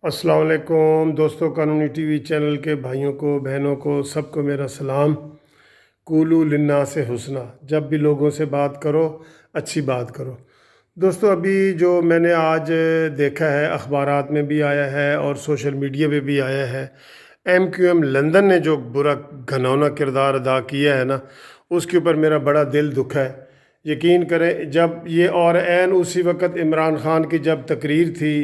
अस्सलाम वालेकुम दोस्तों, कानूनी टीवी चैनल के भाइयों को, बहनों को, सबको मेरा सलाम। कूलू लिन्ना से हुस्ना, जब भी लोगों से बात करो अच्छी बात करो। दोस्तों, अभी जो मैंने आज देखा है, अखबारात में भी आया है और सोशल मीडिया पे भी आया है, MQM लंदन ने जो बुरा घिनौना किरदार अदा किया है ना, उसके ऊपर मेरा बड़ा दिल दुखा है। यकीन करें, जब ये और ऐन उसी वक्त इमरान ख़ान की जब तकरीर थी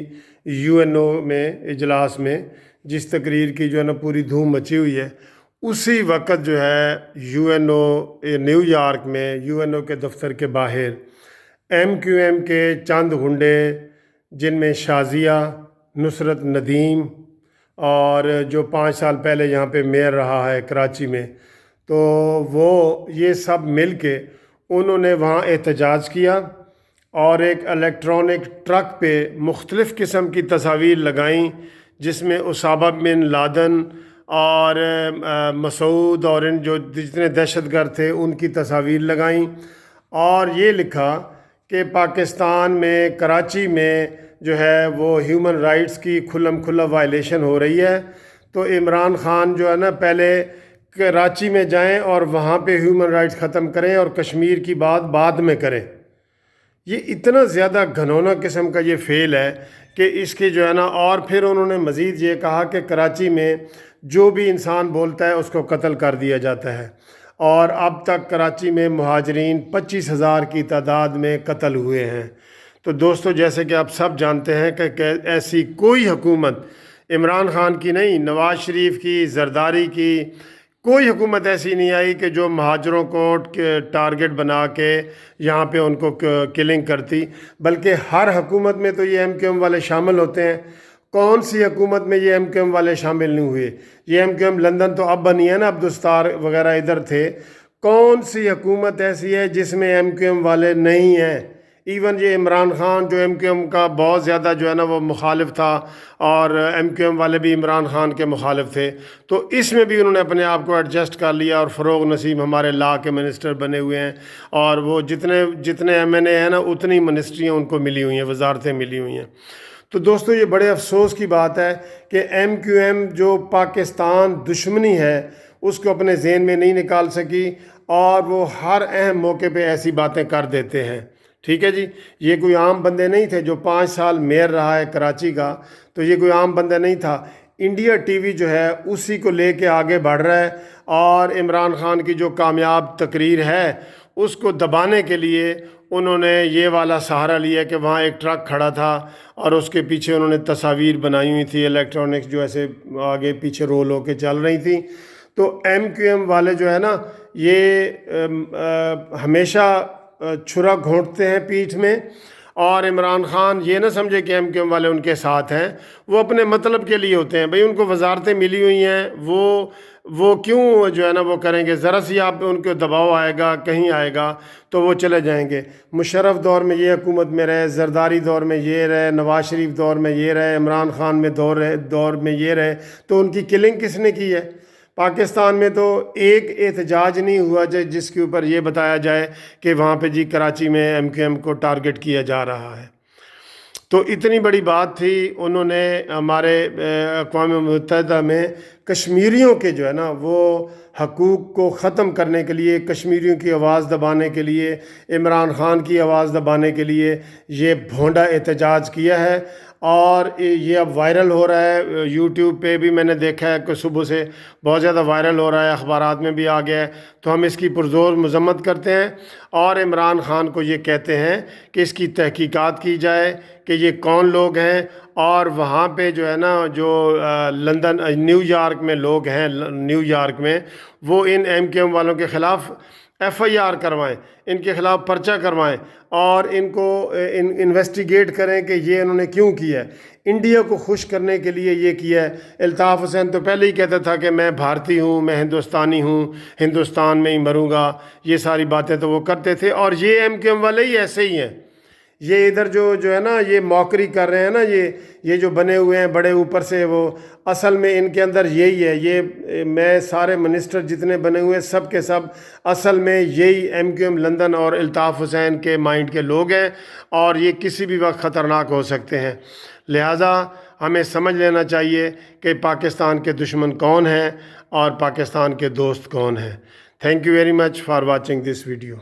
UNO में इजलास में, जिस तकरीर की जो है ना पूरी धूम मची हुई है, उसी वक्त जो है UNO न्यूयॉर्क में UNO के दफ्तर के बाहर MQM के चंद गुंडे, जिनमें शाजिया, नुसरत नदीम और जो 5 साल पहले यहाँ पे मेयर रहा है कराची में, तो वो ये सब मिल के उन्होंने वहाँ एहतजाज किया और एक इलेक्ट्रॉनिक ट्रक पे मुख्तलिफ़ किस्म की तस्वीर लगाईं, जिसमें उसामा बिन लादन और मसूद और इन जो जितने दहशतगर्द थे उनकी तस्वीर लगाईं और ये लिखा कि पाकिस्तान में कराची में जो है वो ह्यूमन राइट्स की खुल्लम खुल्ला वायलेशन हो रही है। तो इमरान ख़ान जो है ना पहले कराची में जाएं और वहाँ पे ह्यूमन राइट्स ख़त्म करें और कश्मीर की बात बाद में करें। ये इतना ज़्यादा घिनौना किस्म का ये फ़ेल है कि इसके जो है ना, और फिर उन्होंने मज़ीद ये कहा कि कराची में जो भी इंसान बोलता है उसको कत्ल कर दिया जाता है और अब तक कराची में मुहाजिरीन 25,000 की तादाद में कत्ल हुए हैं। तो दोस्तों, जैसे कि आप सब जानते हैं कि ऐसी कोई हुकूमत इमरान ख़ान की नहीं, नवाज़ शरीफ की, जरदारी की, कोई हुकूमत ऐसी नहीं आई कि जो महाजरों को टारगेट बना के यहाँ पे उनको किलिंग करती, बल्कि हर हुकूमत में तो ये MQM वाले शामिल होते हैं। कौन सी हुकूमत में ये MQM वाले शामिल नहीं हुए? ये MQM लंदन तो अब बनी है ना, अब्दुस्तार वगैरह इधर थे। कौन सी हुकूमत ऐसी है जिसमें MQM वाले नहीं हैं? इवन ये इमरान ख़ान जो MQM का बहुत ज़्यादा जो है ना वो मुखालिफ था और MQM वाले भी इमरान ख़ान के मुखालिफ थे, तो इसमें भी उन्होंने अपने आप को एडजस्ट कर लिया और फ़रोग़ नसीम हमारे लॉ के मिनिस्टर बने हुए हैं और वो जितने जितने MNA हैं ना उतनी मिनिस्ट्रियाँ उनको मिली हुई हैं, वजारतें मिली हुई हैं। तो दोस्तों, ये बड़े अफसोस की बात है कि MQM जो पाकिस्तान दुश्मनी है उसको अपने जहन में नहीं निकाल सकी और वो हर अहम मौके पे ऐसी बातें कर देते हैं। ठीक है जी, ये कोई आम बंदे नहीं थे। जो 5 साल मेयर रहा है कराची का, तो ये कोई आम बंदा नहीं था। इंडिया टीवी जो है उसी को लेके आगे बढ़ रहा है और इमरान ख़ान की जो कामयाब तकरीर है उसको दबाने के लिए उन्होंने ये वाला सहारा लिया कि वहाँ एक ट्रक खड़ा था और उसके पीछे उन्होंने तस्वीर बनाई हुई थी इलेक्ट्रॉनिक्स, जो ऐसे आगे पीछे रोल होके चल रही थी। तो MQM वाले जो है ना ये हमेशा छुरा घोंटते हैं पीठ में, और इमरान ख़ान ये ना समझे कि MQM वाले उनके साथ हैं। वो अपने मतलब के लिए होते हैं। भाई, उनको वजारतें मिली हुई हैं, वो क्यों जो है ना वो करेंगे? ज़रा सी आप पे उनको दबाव आएगा, कहीं आएगा तो वो चले जाएंगे। मुशर्रफ दौर में ये हुकूमत में रहे, जरदारी दौर में ये रहे, नवाज़ शरीफ दौर में ये रहे, इमरान ख़ान में दौर में ये रहे, तो उनकी किलिंग किसने की है? पाकिस्तान में तो एक एहतजाज नहीं हुआ जिसके ऊपर ये बताया जाए कि वहाँ पे जी कराची में MQM को टारगेट किया जा रहा है। तो इतनी बड़ी बात थी। उन्होंने हमारे अक़वाम मुत्तहिदा में कश्मीरियों के जो है ना वो हकूक़ को ख़त्म करने के लिए, कश्मीरियों की आवाज़ दबाने के लिए, इमरान ख़ान की आवाज़ दबाने के लिए ये भोंडा एहतजाज किया है और ये अब वायरल हो रहा है। यूट्यूब पे भी मैंने देखा है कि सुबह से बहुत ज़्यादा वायरल हो रहा है, अखबारात में भी आ गया है। तो हम इसकी पुरज़ोर मज़म्मत करते हैं और इमरान ख़ान को ये कहते हैं कि इसकी तहकीकात की जाए कि ये कौन लोग हैं, और वहाँ पे जो है ना जो लंदन न्यूयॉर्क में लोग हैं, न्यूयॉर्क में, वो इन MQM वालों के ख़िलाफ़ FIR करवाएं, इनके ख़िलाफ़ पर्चा करवाएं और इनको इन्वेस्टिगेट करें कि ये इन्होंने क्यों किया है। इंडिया को खुश करने के लिए ये किया है। अल्ताफ़ हुसैन तो पहले ही कहता था कि मैं भारतीय हूँ, मैं हिंदुस्तानी हूँ, हिंदुस्तान में ही मरूँगा, ये सारी बातें तो वो करते थे। और ये MQM वाले ही ऐसे ही हैं। ये इधर जो है ना ये मौकरी कर रहे हैं ना, ये जो बने हुए हैं बड़े ऊपर से, वो असल में इनके अंदर यही है। ये मैं सारे मिनिस्टर जितने बने हुए हैं सब के सब असल में यही MQM लंदन और अल्ताफ़ हुसैन के माइंड के लोग हैं और ये किसी भी वक्त ख़तरनाक हो सकते हैं। लिहाजा ہمیں سمجھ لینا چاہیے کہ پاکستان کے دشمن کون ہیں اور پاکستان کے دوست کون ہیں۔ Thank you very much for watching this video.